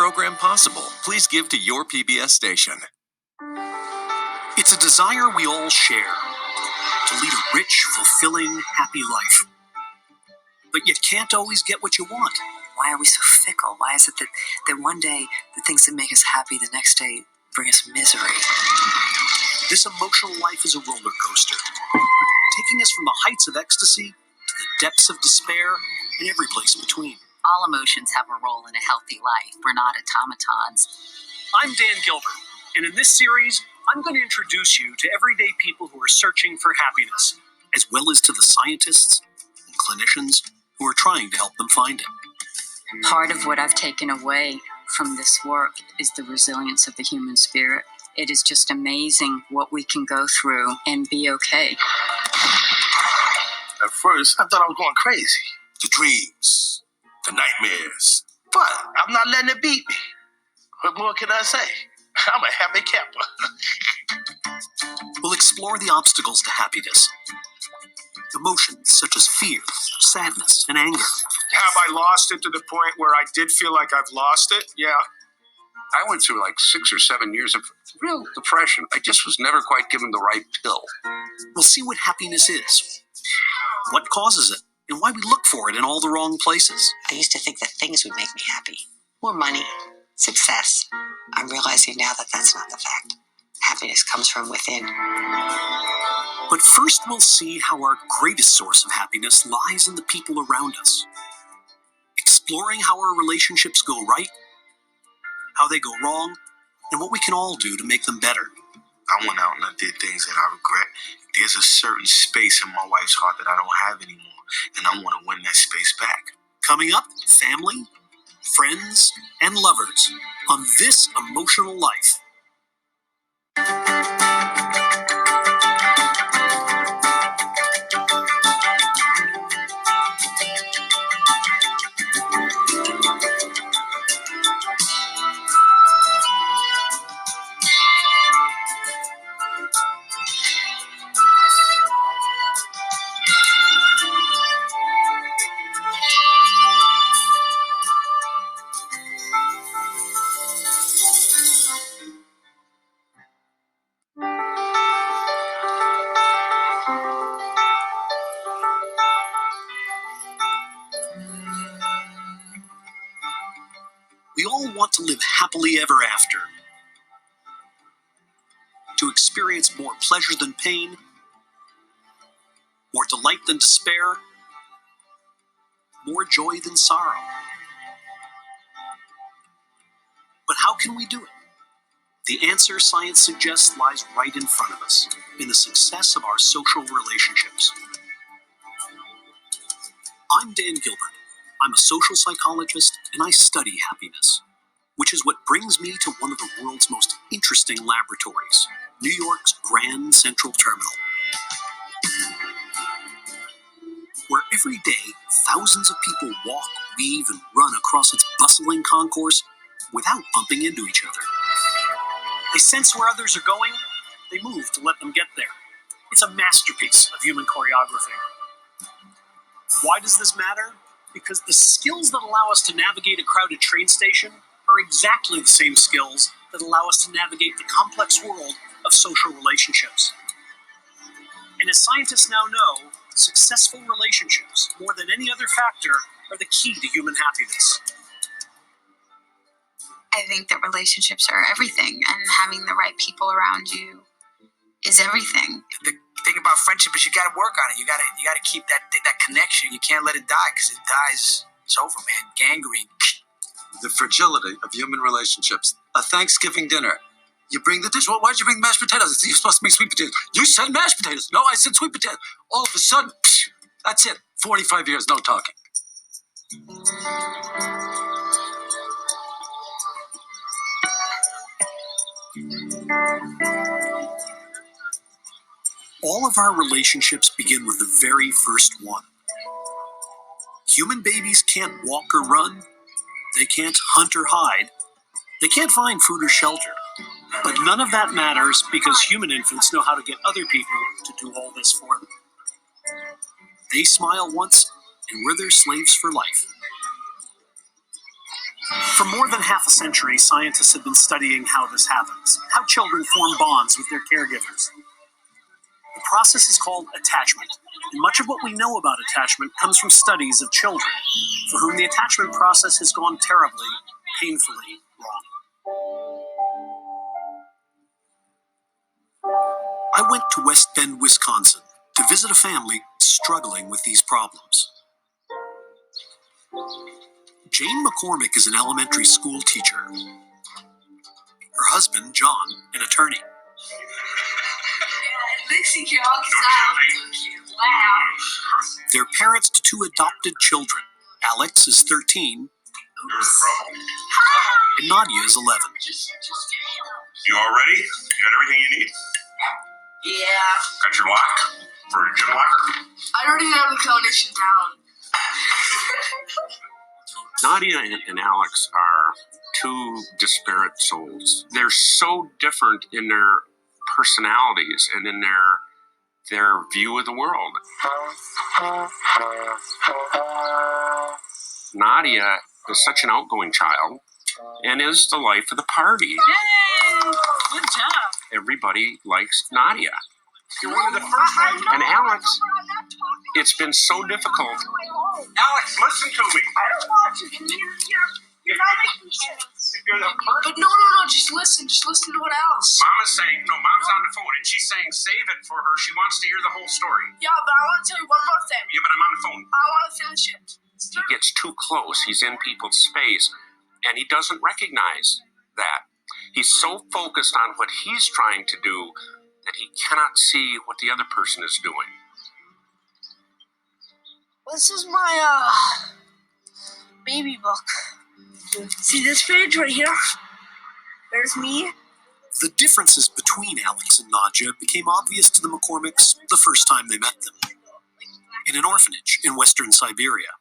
program possible, please give to your PBS station. It's a desire we all share, to lead a rich, fulfilling, happy life. But you can't always get what you want. Why are we so fickle? Why is it that one day the things that make us happy, the next day bring us misery? This emotional life is a roller coaster, taking us from the heights of ecstasy to the depths of despair and every place between. All emotions have a role in a healthy life. We're not automatons. I'm Dan Gilbert, and in this series, I'm going to introduce you to everyday people who are searching for happiness, as well as to the scientists and clinicians who are trying to help them find it. Part of what I've taken away from this work is the resilience of the human spirit. It is just amazing what we can go through and be okay. At first, I thought I was going crazy. The dreams, the nightmares. But I'm not letting it beat me. What more can I say? I'm a happy camper. We'll explore the obstacles to happiness. Emotions such as fear, sadness, and anger. Have I lost it to the point where I did feel like I've lost it? Yeah. I went through like 6 or 7 years of real depression. I just was never quite given the right pill. We'll see what happiness is, what causes it, and why we look for it in all the wrong places. I used to think that things would make me happy. More money, success. I'm realizing now that that's not the fact. Happiness comes from within. But first we'll see how our greatest source of happiness lies in the people around us. Exploring how our relationships go right, how they go wrong, and what we can all do to make them better. I went out and I did things that I regret. There's a certain space in my wife's heart that I don't have anymore, and I want to win that space back. Coming up, family, friends, and lovers on This Emotional Life. We all want to live happily ever after, to experience more pleasure than pain, more delight than despair, more joy than sorrow. But how can we do it? The answer, science suggests, lies right in front of us, in the success of our social relationships. I'm Dan Gilbert. I'm a social psychologist, and I study happiness, which is what brings me to one of the world's most interesting laboratories, New York's Grand Central Terminal, where every day thousands of people walk, weave, and run across its bustling concourse without bumping into each other. They sense where others are going, they move to let them get there. It's a masterpiece of human choreography. Why does this matter? Because the skills that allow us to navigate a crowded train station are exactly the same skills that allow us to navigate the complex world of social relationships. And as scientists now know, successful relationships, more than any other factor, are the key to human happiness. I think that relationships are everything, and having the right people around you is everything. The thing about friendship is you got to work on it. You got to keep that connection. You can't let it die, because it dies, it's over, man. Gangrene. The fragility of human relationships. A Thanksgiving dinner. You bring the dish. Well, why'd you bring mashed potatoes? You're supposed to make sweet potatoes. You said mashed potatoes. No, I said sweet potatoes. All of a sudden, that's it. 45 years, no talking. All of our relationships begin with the very first one. Human babies can't walk or run. They can't hunt or hide. They can't find food or shelter. But none of that matters because human infants know how to get other people to do all this for them. They smile once, and we're their slaves for life. For more than half a century, scientists have been studying how this happens, how children form bonds with their caregivers. The process is called attachment, and much of what we know about attachment comes from studies of children for whom the attachment process has gone terribly, painfully wrong. I went to West Bend, Wisconsin, to visit a family struggling with these problems. Jane McCormick is an elementary school teacher. Her husband, John, an attorney. They're parents to two adopted children. Alex is 13, and Nadia is 11. You all ready? You got everything you need? Yeah. Got your lock for your gym locker? I already have the combination down. Nadia and Alex are two disparate souls. They're so different in their personalities and in their view of the world. Nadia is such an outgoing child and is the life of the party. Yay! Good job. Everybody likes Nadia. You're one of the first ones. And Alex, it's been so difficult. Alex, listen to me. I don't want to. You're not making sense. If you're the first, But no, just listen. Just listen to what else. Mom's saying, no, Mom's on the phone, and she's saying save it for her. She wants to hear the whole story. Yeah, but I want to tell you one more thing. Yeah, but I'm on the phone. I want to finish it. He gets too close. He's in people's space, and he doesn't recognize that. He's so focused on what he's trying to do that he cannot see what the other person is doing. This is my baby book. See this page right here? There's me. The differences between Alex and Nadia became obvious to the McCormicks the first time they met them, in an orphanage in western Siberia.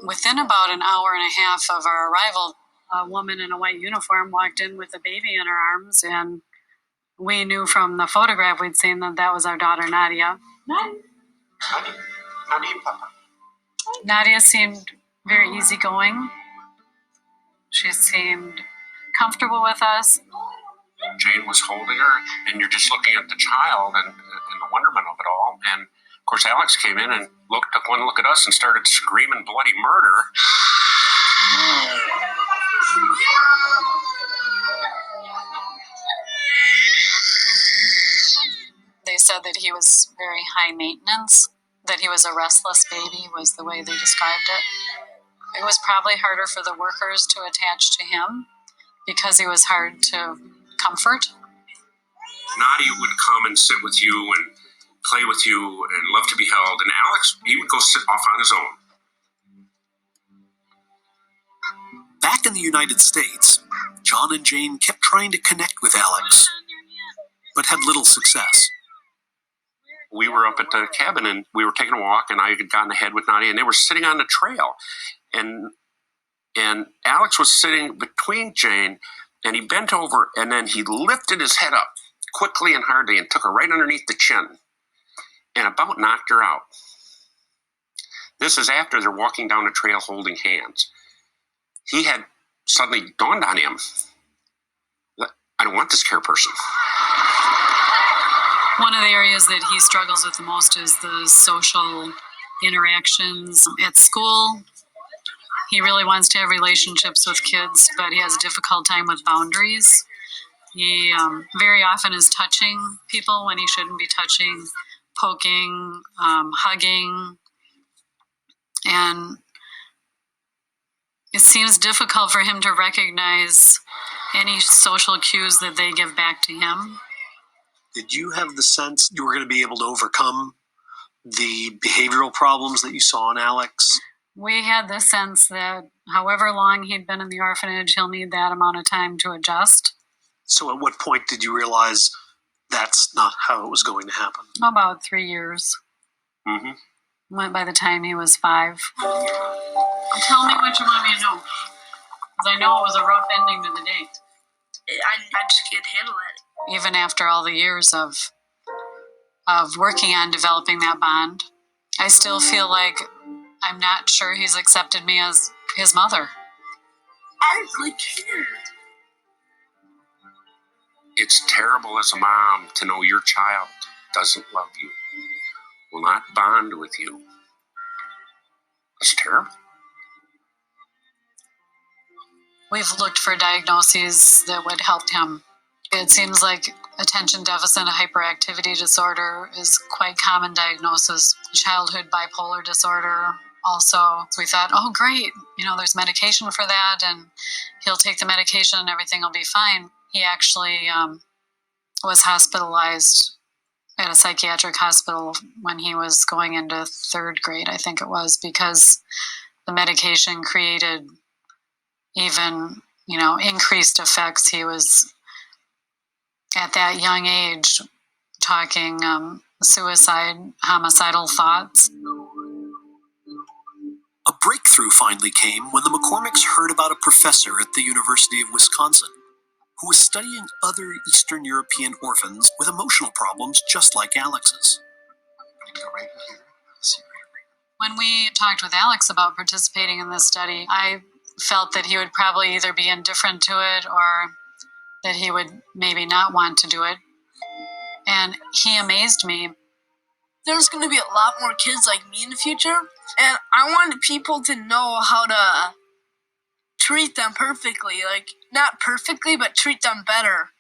Within about an hour and a half of our arrival, a woman in a white uniform walked in with a baby in her arms, and we knew from the photograph we'd seen that that was our daughter, Nadia. Nadia seemed very easygoing. She seemed comfortable with us. Jane was holding her, and you're just looking at the child and the wonderment of it all. And of course, Alex came in and took one look at us and started screaming bloody murder. They said that he was very high maintenance, that he was a restless baby, was the way they described it. It was probably harder for the workers to attach to him because he was hard to comfort. Nadia would come and sit with you and play with you and love to be held. And Alex, he would go sit off on his own. Back in the United States, John and Jane kept trying to connect with Alex, but had little success. We were up at the cabin and we were taking a walk, and I had gotten ahead with Nadia, and they were sitting on the trail. And Alex was sitting between Jane, and he bent over, and then he lifted his head up quickly and hardly and took her right underneath the chin and about knocked her out. This is after they're walking down the trail holding hands. He had suddenly dawned on him, I don't want this care person. One of the areas that he struggles with the most is the social interactions at school. He really wants to have relationships with kids, but he has a difficult time with boundaries. He very often is touching people when he shouldn't be touching, poking, hugging, and it seems difficult for him to recognize any social cues that they give back to him. Did you have the sense you were going to be able to overcome the behavioral problems that you saw in Alex? We had the sense that however long he'd been in the orphanage, he'll need that amount of time to adjust. So at what point did you realize that's not how it was going to happen? About 3 years. Mm-hmm. Went by the time he was 5. Tell me what you want me to know. Because I know it was a rough ending to the date. I just can't handle it. Even after all the years of working on developing that bond, I still feel like I'm not sure he's accepted me as his mother. I really cared. It's terrible as a mom to know your child doesn't love you, will not bond with you. It's terrible. We've looked for diagnoses that would help him. It seems like attention deficit hyperactivity disorder is quite common diagnosis. Childhood bipolar disorder also. So we thought, oh great, there's medication for that and he'll take the medication and everything will be fine. He actually was hospitalized at a psychiatric hospital when he was going into third grade, I think it was, because the medication created even, increased effects. He was at that young age talking suicide, homicidal thoughts. A breakthrough finally came when the McCormicks heard about a professor at the University of Wisconsin who was studying other Eastern European orphans with emotional problems just like Alex's. When we talked with Alex about participating in this study, I felt that he would probably either be indifferent to it or that he would maybe not want to do it. And he amazed me. There's going to be a lot more kids like me in the future, and I wanted people to know how to treat them perfectly. Like, not perfectly, but treat them better.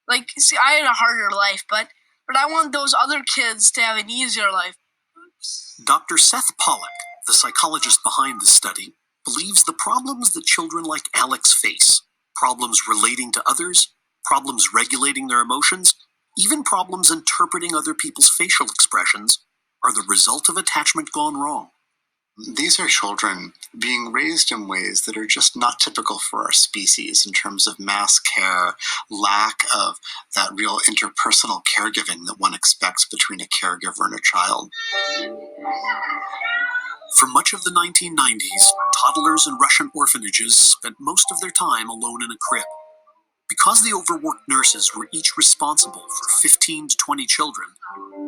Like, see, I had a harder life, but I want those other kids to have an easier life. Dr. Seth Pollack, the psychologist behind the study, believes the problems that children like Alex face, problems relating to others, problems regulating their emotions, even problems interpreting other people's facial expressions, are the result of attachment gone wrong. These are children being raised in ways that are just not typical for our species in terms of mass care, lack of that real interpersonal caregiving that one expects between a caregiver and a child. For much of the 1990s, toddlers in Russian orphanages spent most of their time alone in a crib. Because the overworked nurses were each responsible for 15 to 20 children,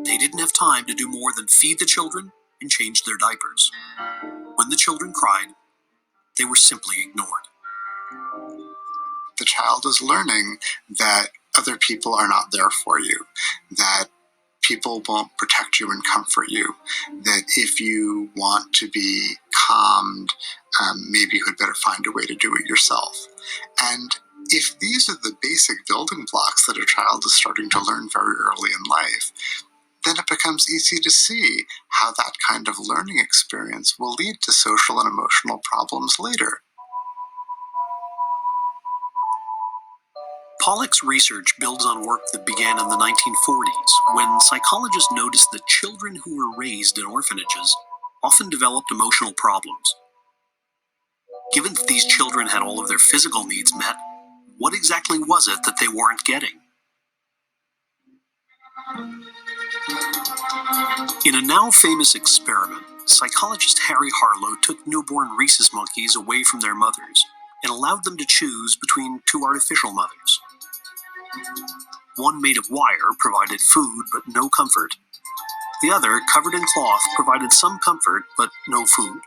they didn't have time to do more than feed the children and change their diapers. When the children cried, they were simply ignored. The child is learning that other people are not there for you, that people won't protect you and comfort you, that if you want to be calmed, maybe you had better find a way to do it yourself. And if these are the basic building blocks that a child is starting to learn very early in life, then it becomes easy to see how that kind of learning experience will lead to social and emotional problems later. Pollack's research builds on work that began in the 1940s, when psychologists noticed that children who were raised in orphanages often developed emotional problems. Given that these children had all of their physical needs met, what exactly was it that they weren't getting? In a now famous experiment, psychologist Harry Harlow took newborn rhesus monkeys away from their mothers and allowed them to choose between two artificial mothers. One made of wire provided food but no comfort. The other, covered in cloth, provided some comfort but no food.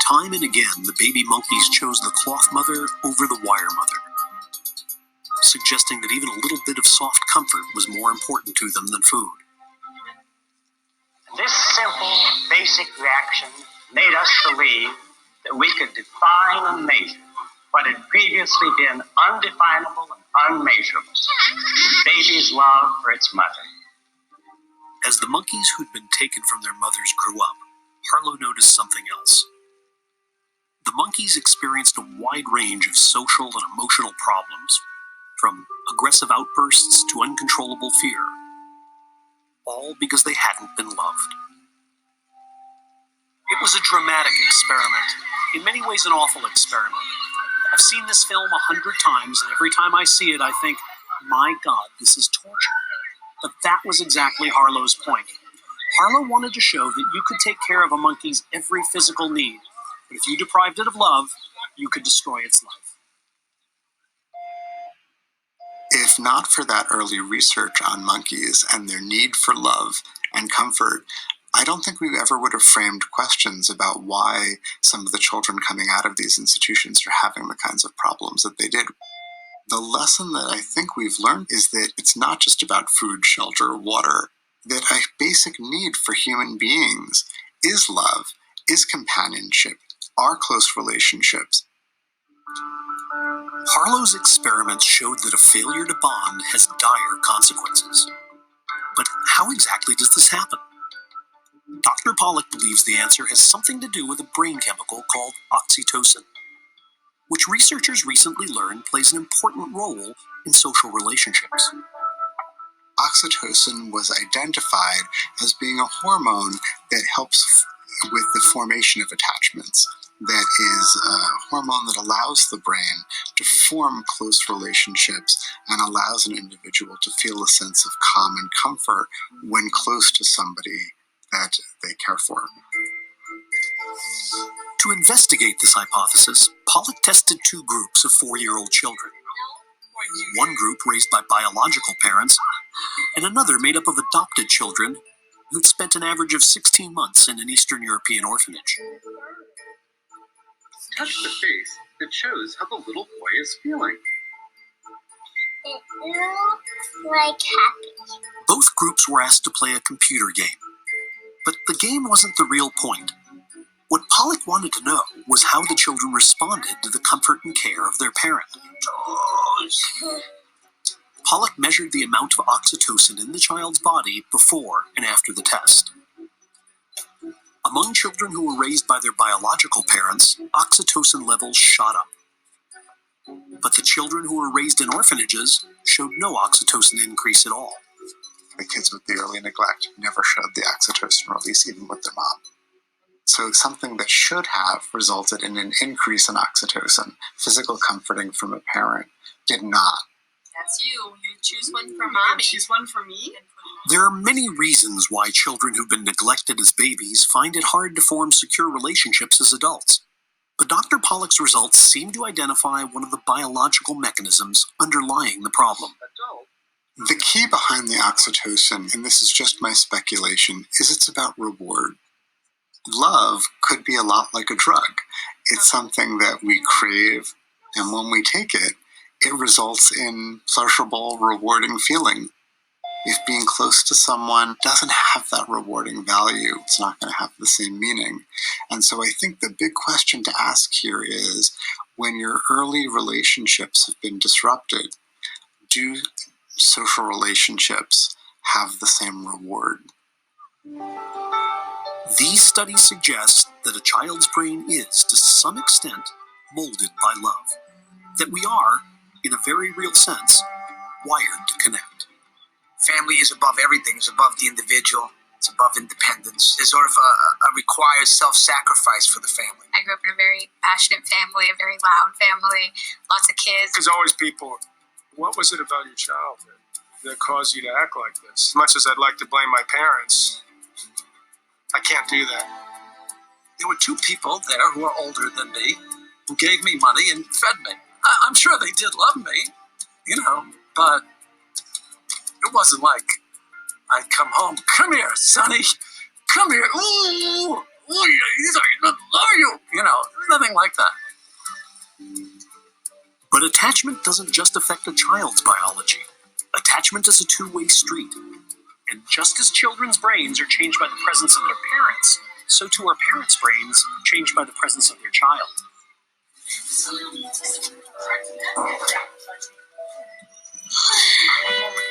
Time and again, the baby monkeys chose the cloth mother over the wire mother, suggesting that even a little bit of soft comfort was more important to them than food. This simple, basic reaction made us believe that we could define and measure what had previously been undefinable and unmeasurable: the baby's love for its mother. As the monkeys who'd been taken from their mothers grew up, Harlow noticed something else. The monkeys experienced a wide range of social and emotional problems, from aggressive outbursts to uncontrollable fear, all because they hadn't been loved. It was a dramatic experiment, in many ways an awful experiment. I've seen this film 100 times, and every time I see it, I think, my God, this is torture. But that was exactly Harlow's point. Harlow wanted to show that you could take care of a monkey's every physical need, but if you deprived it of love, you could destroy its life. If not for that early research on monkeys and their need for love and comfort, I don't think we ever would have framed questions about why some of the children coming out of these institutions are having the kinds of problems that they did. The lesson that I think we've learned is that it's not just about food, shelter, water, that a basic need for human beings is love, is companionship, are close relationships. Harlow's experiments showed that a failure to bond has dire consequences. But how exactly does this happen? Dr. Pollack believes the answer has something to do with a brain chemical called oxytocin, which researchers recently learned plays an important role in social relationships. Oxytocin was identified as being a hormone that helps with the formation of attachments. That is a hormone that allows the brain to form close relationships and allows an individual to feel a sense of calm and comfort when close to somebody that they care for. To investigate this hypothesis, Pollack tested two groups of 4-year-old children. One group raised by biological parents, and another made up of adopted children who'd spent an average of 16 months in an Eastern European orphanage. Touch the face that shows how the little boy is feeling. It looks like happy. Both groups were asked to play a computer game, but the game wasn't the real point. What Pollack wanted to know was how the children responded to the comfort and care of their parent. Pollack measured the amount of oxytocin in the child's body before and after the test. Among children who were raised by their biological parents, oxytocin levels shot up. But the children who were raised in orphanages showed no oxytocin increase at all. The kids with the early neglect never showed the oxytocin release even with their mom. So something that should have resulted in an increase in oxytocin, physical comforting from a parent, did not. That's you. You choose one for mommy. Choose one for me. There are many reasons why children who've been neglected as babies find it hard to form secure relationships as adults. But Dr. Pollack's results seem to identify one of the biological mechanisms underlying the problem. The key behind the oxytocin, and this is just my speculation, is it's about reward. Love could be a lot like a drug. It's something that we crave, and when we take it, it results in pleasurable, rewarding feeling. If being close to someone doesn't have that rewarding value, it's not going to have the same meaning. And so I think the big question to ask here is, when your early relationships have been disrupted, do social relationships have the same reward? These studies suggest that a child's brain is, to some extent, molded by love. That we are, in a very real sense, wired to connect. Family is above everything. It's above the individual. It's above independence. It's sort of a required self-sacrifice for the family. I grew up in a very passionate family, a very loud family, lots of kids. There's always people, what was it about your childhood that caused you to act like this? As much as I'd like to blame my parents, I can't do that. There were two people there who are older than me who gave me money and fed me. I'm sure they did love me, but it wasn't like I'd come home, come here, sonny, come here, ooh, I love you, nothing like that. But attachment doesn't just affect a child's biology. Attachment is a two-way street. And just as children's brains are changed by the presence of their parents, so too are parents' brains changed by the presence of their child.